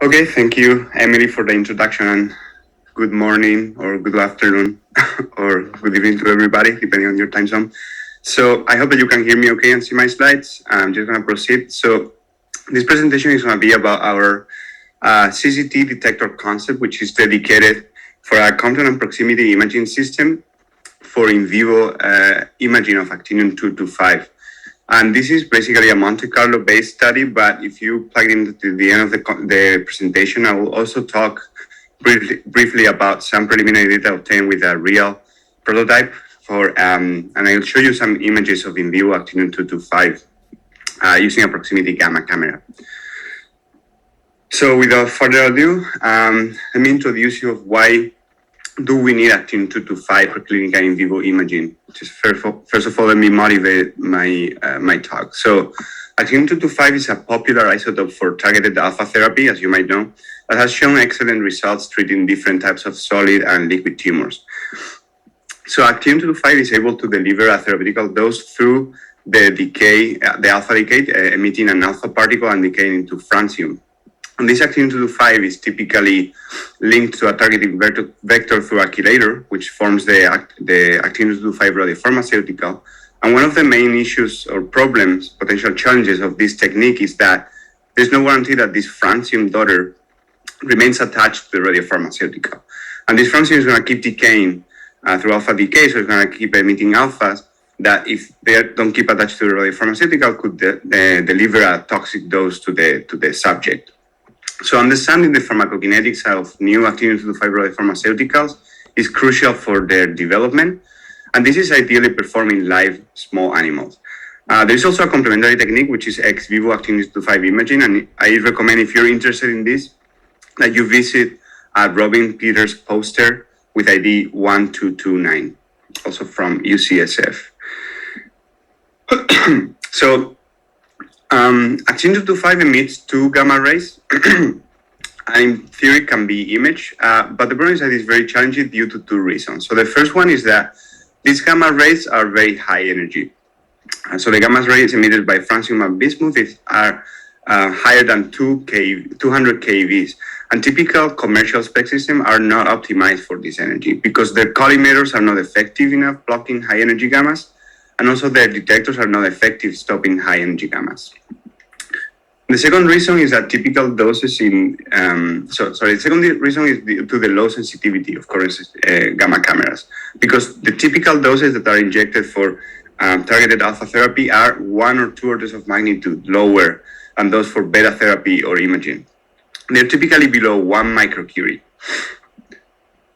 Okay, thank you, Emily, for the introduction, and good morning or good afternoon or good evening to everybody, depending on your time zone. So I hope that you can hear me okay and see my slides. I'm just going to proceed. So this presentation is going to be about our CCT detector concept, which is dedicated for a Compton and proximity imaging system for in vivo imaging of actinium-225. And this is basically a Monte Carlo based study, but if you plug into the end of the presentation, I will also talk briefly about some preliminary data obtained with a real prototype and I'll show you some images of in vivo actinium-225 using a proximity gamma camera. So without further ado, let me introduce you of why do we need actinium-225 for clinical in vivo imaging? Just first of all, let me motivate my talk. So actinium-225 is a popular isotope for targeted alpha therapy, as you might know, that has shown excellent results treating different types of solid and liquid tumors. So actinium-225 is able to deliver a theoretical dose through the decay, the alpha decay, emitting an alpha particle and decaying into francium. And this actinium-225 is typically linked to a targeting vector through a chelator, which forms the actinium-225 radiopharmaceutical. And one of the main issues or problems, potential challenges of this technique is that there's no guarantee that this francium daughter remains attached to the radiopharmaceutical. And this francium is going to keep decaying through alpha decay, so it's going to keep emitting alphas that, if they don't keep attached to the radiopharmaceutical, could deliver a toxic dose to the subject. So understanding the pharmacokinetics of new actinium-225 radiopharmaceuticals is crucial for their development, and this is ideally performed in live small animals. There is also a complementary technique, which is ex vivo actinium-225 imaging, and I recommend, if you're interested in this, that you visit Robin Peters' poster with ID 1229, also from UCSF. So actinium-225 emits two gamma rays, and in theory can be imaged, but the problem is that it's very challenging due to two reasons. So the first one is that these gamma rays are very high energy. So the gamma rays emitted by francium and bismuth are higher than 200 keVs, and typical commercial spec systems are not optimized for this energy because their collimators are not effective enough blocking high energy gammas, and also their detectors are not effective stopping high energy gammas. The second reason is that typical doses the second reason is due to the low sensitivity of current gamma cameras, because the typical doses that are injected for targeted alpha therapy are 1 or 2 orders of magnitude lower than those for beta therapy or imaging. They're typically below 1 microcurie.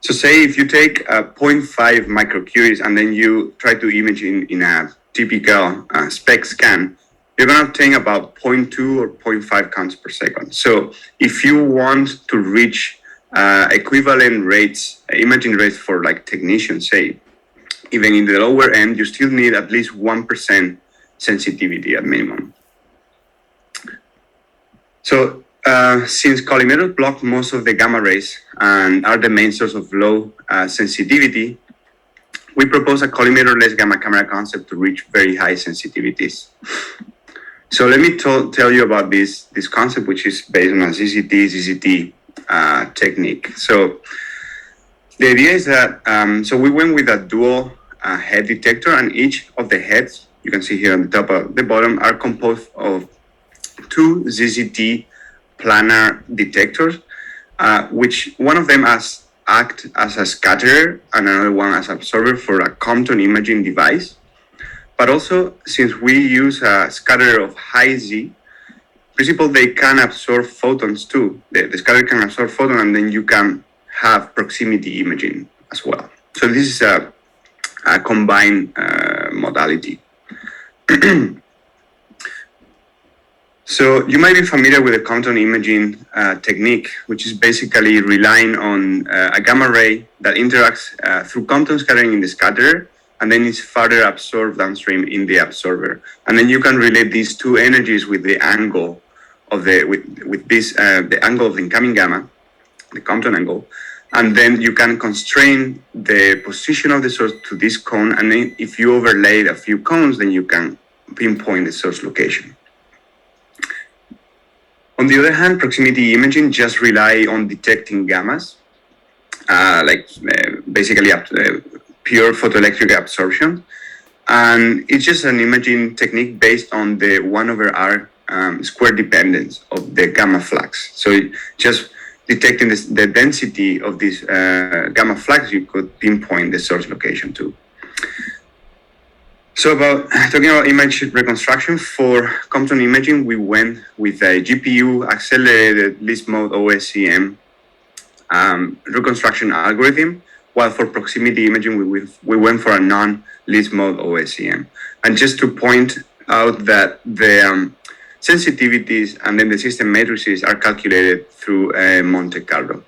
So say if you take 0.5 microcuries and then you try to image in a typical spec scan, you're going to obtain about 0.2 or 0.5 counts per second. So if you want to reach equivalent rates, imaging rates for like technicians, say, even in the lower end, you still need at least 1% sensitivity at minimum. So since collimators block most of the gamma rays and are the main source of low sensitivity, we propose a collimatorless gamma camera concept to reach very high sensitivities. So let me tell you about this concept, which is based on a ZZT technique. So the idea is that, so we went with a dual head detector, and each of the heads, you can see here on the top of the bottom, are composed of 2 ZZT planar detectors, which one of them act as a scatterer and another one as absorber for a Compton imaging device. But also, since we use a scatterer of high Z, principle they can absorb photons too. The scatterer can absorb photons, and then you can have proximity imaging as well. So this is a combined modality. So you might be familiar with the Compton imaging technique, which is basically relying on a gamma ray that interacts through Compton scattering in the scatterer, and then it's further absorbed downstream in the absorber. And then you can relate these two energies with the angle of the angle of the incoming gamma, the Compton angle, and then you can constrain the position of the source to this cone, and then if you overlay a few cones, then you can pinpoint the source location. On the other hand, proximity imaging just rely on detecting gammas, basically pure photoelectric absorption. And it's just an imaging technique based on the 1/r square dependence of the gamma flux. So just detecting the density of this gamma flux, you could pinpoint the source location too. So talking about image reconstruction, for Compton imaging, we went with a GPU accelerated least mode OSCM reconstruction algorithm, while for proximity imaging, we went for a non-least mode OSCM. And just to point out that the sensitivities and then the system matrices are calculated through Monte Carlo.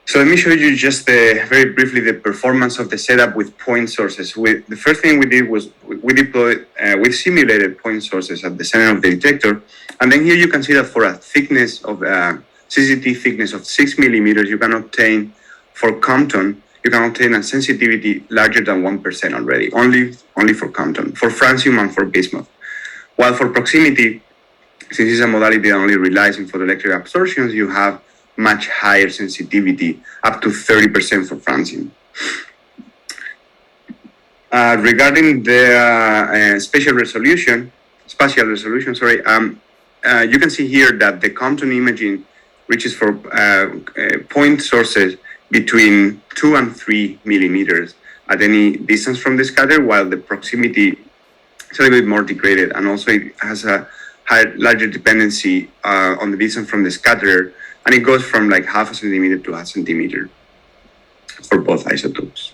So let me show you just very briefly the performance of the setup with point sources. The first thing we did was we simulated point sources at the center of the detector. And then here you can see that for a thickness of CCT thickness of 6 millimeters, you can obtain, for Compton, you can obtain a sensitivity larger than 1% already, only for Compton, for francium and for bismuth. While for proximity, since it's a modality that only relies on photoelectric absorptions, you have much higher sensitivity, up to 30% for francium. Regarding the spatial resolution, you can see here that the Compton imaging reaches for point sources between 2 and 3 millimeters at any distance from the scatter, while the proximity is a little bit more degraded, and also it has a larger dependency on the distance from the scatter, and it goes from like 0.5 centimeter to 1 centimeter for both isotopes.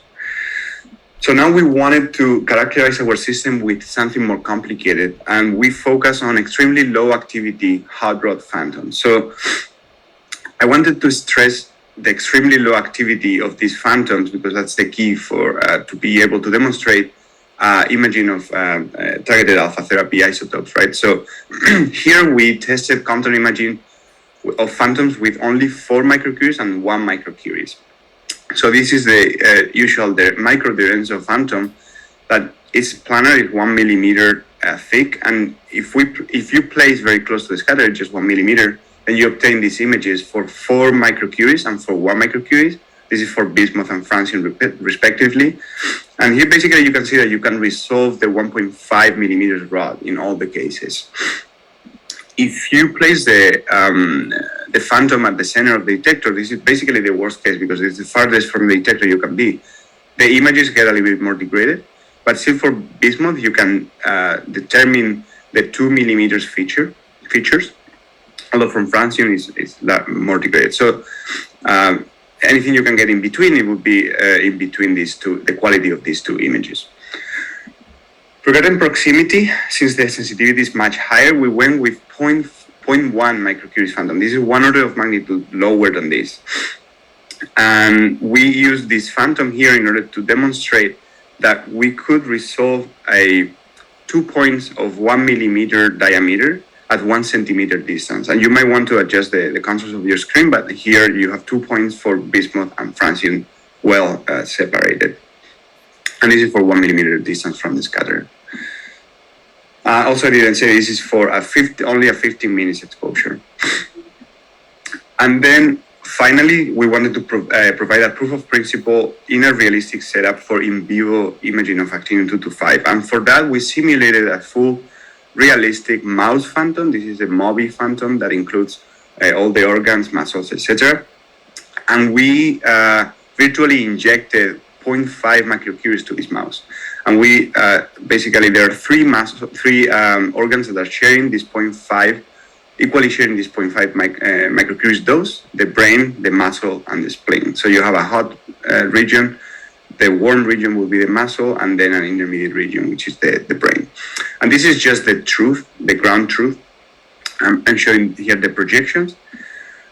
So now we wanted to characterize our system with something more complicated, and we focus on extremely low activity hot rod phantoms. So I wanted to stress the extremely low activity of these phantoms, because that's the key for to be able to demonstrate imaging of targeted alpha therapy isotopes, right? So here we tested Compton imaging of phantoms with only 4 microcuries and 1 microcuries. So this is the usual micro-Lorenzo phantom that is planar, is 1 millimeter thick, and if you place very close to the scatter, just 1 millimeter, then you obtain these images for 4 microcuries and for 1 microcuries. This is for bismuth and francium respectively. And here basically you can see that you can resolve the 1.5 millimeters rod in all the cases. If you place the phantom at the center of the detector, this is basically the worst case, because it's the farthest from the detector you can be. The images get a little bit more degraded, but still for bismuth, you can determine the 2 millimeters features, although from francium is more degraded. So anything you can get in between, it would be in between these two, the quality of these two images. Regarding proximity, since the sensitivity is much higher, we went with 0.1 microcuries phantom. This is 1 order of magnitude lower than this. And we used this phantom here in order to demonstrate that we could resolve 2 points of 1 millimeter diameter at 1 centimeter distance. And you might want to adjust the contours of your screen, but here you have 2 points for bismuth and francium well separated. And this is for 1 millimeter distance from the scatter. Also, I didn't say this is for only a 15 minutes exposure. And then finally, we wanted to provide a proof of principle in a realistic setup for in vivo imaging of actinium-225. And for that, we simulated a full realistic mouse phantom. This is a MOBI phantom that includes all the organs, muscles, etc. And we virtually injected 0.5 microcuries to this mouse. And we basically, there are 3 organs that are sharing this 0.5, equally sharing this 0.5 microcuries dose: the brain, the muscle, and the spleen. So you have a hot region, the warm region will be the muscle, and then an intermediate region, which is the brain. And this is just the truth, the ground truth. I'm showing here the projections.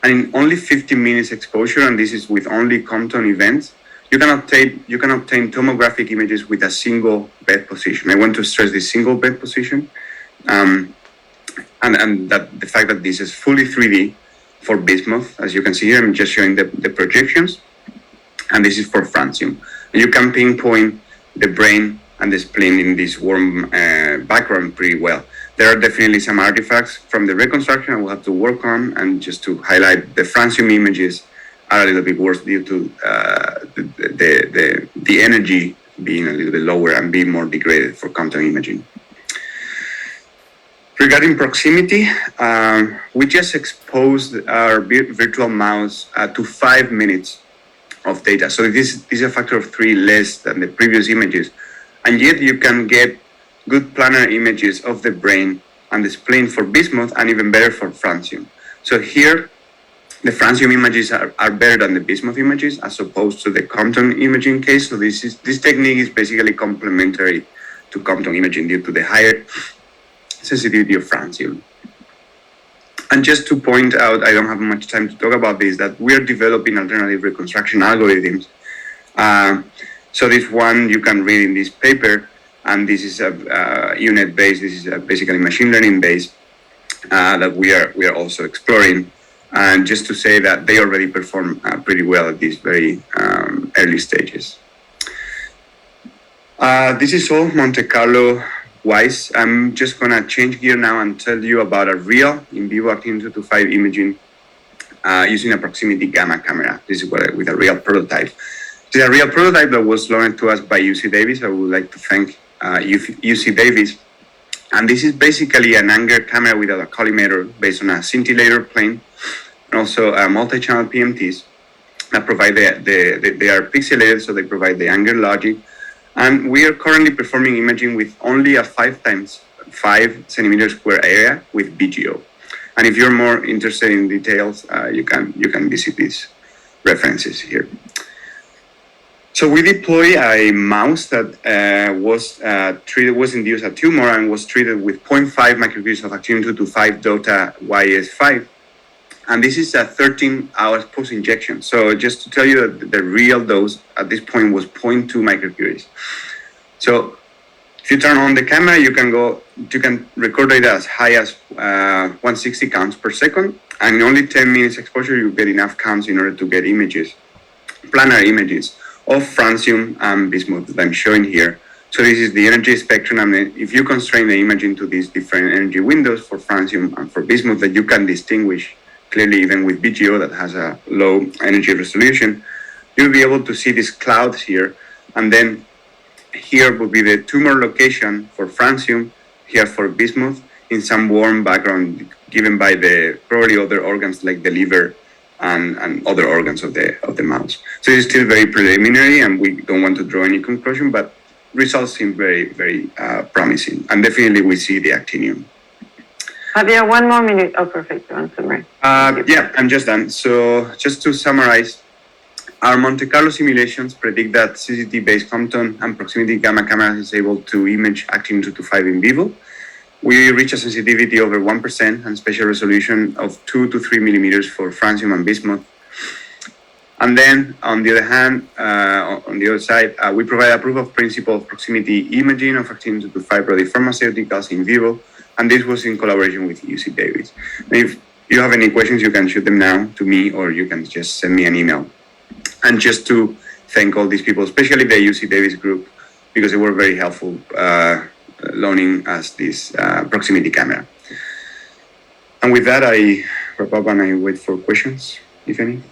And in only 15 minutes exposure, and this is with only Compton events, you can obtain tomographic images with a single bed position. I want to stress this single bed position, and that the fact that this is fully 3D for bismuth. As you can see here, I'm just showing the projections, and this is for francium. And you can pinpoint the brain and the spleen in this warm background pretty well. There are definitely some artifacts from the reconstruction we'll have to work on, and just to highlight, the francium images are a little bit worse due to the energy being a little bit lower and being more degraded for Compton imaging. Regarding proximity, we just exposed our virtual mouse to 5 minutes of data. So this is a factor of 3 less than the previous images. And yet you can get good planar images of the brain and the spleen for bismuth, and even better for francium. So here, the francium images are better than the bismuth images as opposed to the Compton imaging case. So this technique is basically complementary to Compton imaging due to the higher sensitivity of francium. And just to point out, I don't have much time to talk about this, that we are developing alternative reconstruction algorithms. So this one you can read in this paper, and this is a unit-based, this is basically machine learning-based that we are also exploring. And just to say that they already perform pretty well at these very early stages. This is all Monte Carlo wise. I'm just gonna change gear now and tell you about a real in vivo actinium-225 imaging using a proximity gamma camera. This is with a real prototype. This is a real prototype that was loaned to us by UC Davis. I would like to thank UC Davis. And this is basically an Anger camera without a collimator based on a scintillator plane, and also multi-channel PMTs that provide they are pixelated, so they provide the Anger logic. And we are currently performing imaging with only a 5 times 5 centimeter square area with BGO. And if you're more interested in details, you can visit these references here. So we deploy a mouse that was induced a tumor and was treated with 0.5 micrograms of actinium-225 DOTA YS5. And this is a 13 hours post-injection. So just to tell you that the real dose at this point was 0.2 microcuries. So if you turn on the camera, you can record data as high as 160 counts per second. And in only 10 minutes exposure, you get enough counts in order to get images, planar images of francium and bismuth that I'm showing here. So this is the energy spectrum. And if you constrain the image into these different energy windows for francium and for bismuth, that you can distinguish clearly even with BGO that has a low energy resolution, you'll be able to see these clouds here. And then here will be the tumor location for francium, here for bismuth, in some warm background given by the probably other organs like the liver and other organs of the mouse. So it's still very preliminary, and we don't want to draw any conclusion, but results seem very, very promising. And definitely we see the actinium. Javier, 1 more minute. Oh, perfect. On summary. Yeah, I'm just done. So just to summarize, our Monte Carlo simulations predict that CCT-based Compton and proximity gamma camera is able to image actinium-225 in vivo. We reach a sensitivity over 1% and spatial resolution of 2 to 3 millimeters for francium and bismuth. And then, on the other hand, on the other side, we provide a proof of principle of proximity imaging of actinium-225 radiopharmaceuticals in vivo, and this was in collaboration with UC Davis. And if you have any questions, you can shoot them now to me, or you can just send me an email. And just to thank all these people, especially the UC Davis group, because they were very helpful loaning us this proximity camera. And with that, I wrap up and I wait for questions, if any.